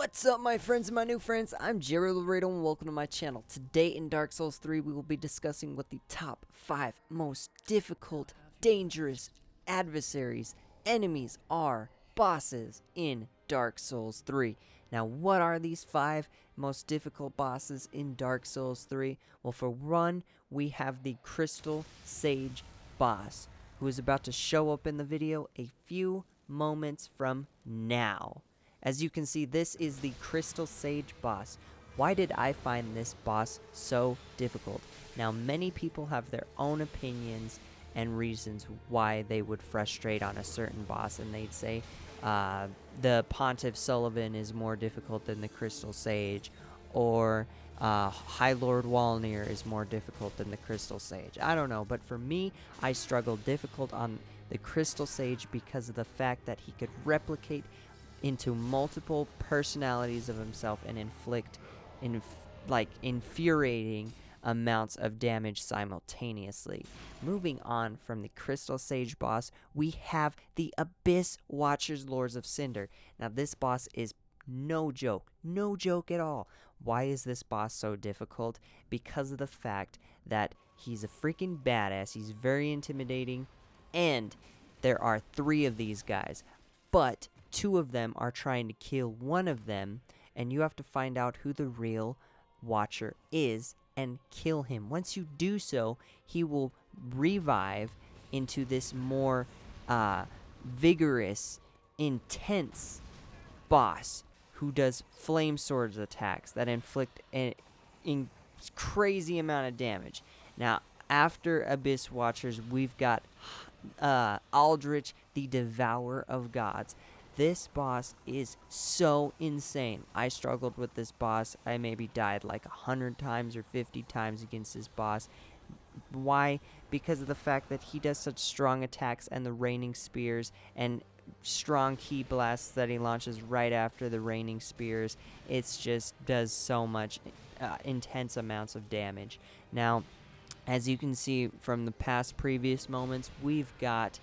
What's up, my friends and my new friends? I'm Jerry Laredo and welcome to my channel. Today in Dark Souls 3 we will be discussing what the top 5 most difficult, dangerous adversaries, enemies are, bosses in Dark Souls 3. Now what are these 5 most difficult bosses in Dark Souls 3? Well, for one, we have the Crystal Sage boss, who is about to show up in the video a few moments from now. As you can see, this is the Crystal Sage boss. Why did I find this boss so difficult? Now, many people have their own opinions and reasons why they would frustrate on a certain boss, and they'd say the Pontiff Sullivan is more difficult than the Crystal Sage, or High Lord Walnir is more difficult than the Crystal Sage. I don't know, but for me, I struggled difficult on the Crystal Sage because of the fact that he could replicate into multiple personalities of himself and inflict infuriating amounts of damage simultaneously. Moving on from the Crystal Sage boss, we have the Abyss Watchers Lords of Cinder. Now this boss is no joke at all. Why is this boss so difficult? Because of the fact that he's a freaking badass, he's very intimidating, and there are 3 of these guys, but 2 of them are trying to kill one of them, and you have to find out who the real Watcher is and kill him. Once you do so, he will revive into this more vigorous, intense boss who does flame swords attacks that inflict a crazy amount of damage. Now, after Abyss Watchers, we've got Aldrich, the Devourer of Gods. This boss is so insane. I struggled with this boss. I maybe died like 100 times or 50 times against this boss. Why? Because of the fact that he does such strong attacks and the raining spears and strong key blasts that he launches right after the raining spears. It's just does so much intense amounts of damage. Now, as you can see from the past previous moments, we've got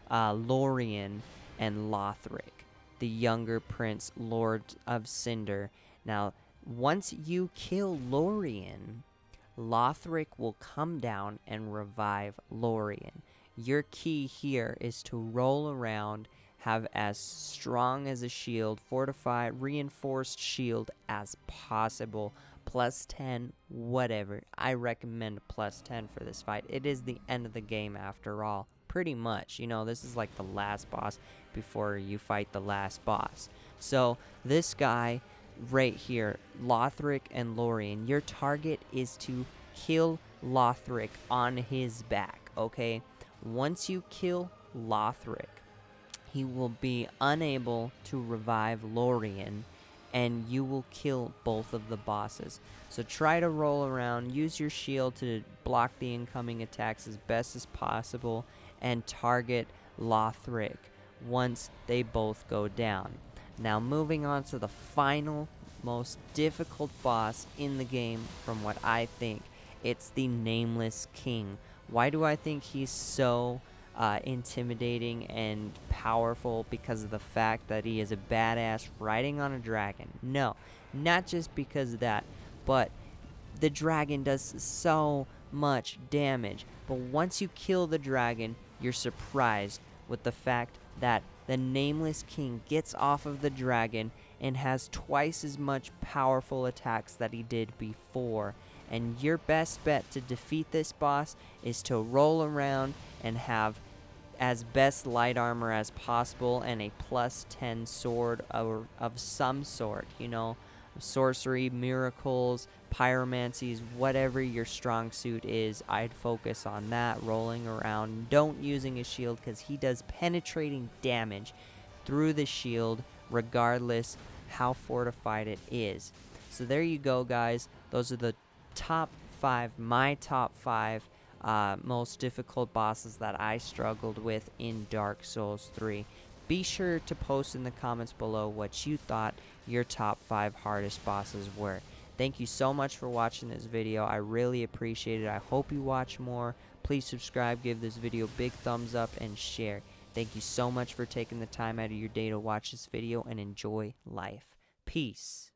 Lorien and Lothric, the younger prince, Lord of Cinder. Now, once you kill Lorien, Lothric will come down and revive Lorien. Your key here is to roll around, have as strong as a shield, fortified, reinforced shield as possible, plus 10, whatever. I recommend plus 10 for this fight. It is the end of the game after all. Pretty much, you know, this is like the last boss before you fight the last boss. So this guy right here, Lothric and Lorien, your target is to kill Lothric on his back, okay? Once you kill Lothric, he will be unable to revive Lorien, and you will kill both of the bosses. So try to roll around, use your shield to block the incoming attacks as best as possible, and target Lothric once they both go down. Now moving on to the final, most difficult boss in the game from what I think. It's the Nameless King. Why do I think he's so intimidating and powerful? Because of the fact that he is a badass riding on a dragon. No, not just because of that, but the dragon does so much damage. But once you kill the dragon, you're surprised with the fact that the Nameless King gets off of the dragon and has twice as much powerful attacks that he did before. And your best bet to defeat this boss is to roll around and have as best light armor as possible and a plus 10 sword of some sort, you know, sorcery, miracles, pyromancies, whatever your strong suit is. I'd focus on that, rolling around. Don't using a shield, because he does penetrating damage through the shield regardless how fortified it is. So there you go, guys. Those are the top 5, my top 5 most difficult bosses that I struggled with in Dark Souls 3. Be sure to post in the comments below what you thought your top 5 hardest bosses were. Thank you so much for watching this video. I really appreciate it. I hope you watch more. Please subscribe, give this video a big thumbs up, and share. Thank you so much for taking the time out of your day to watch this video, and enjoy life. Peace.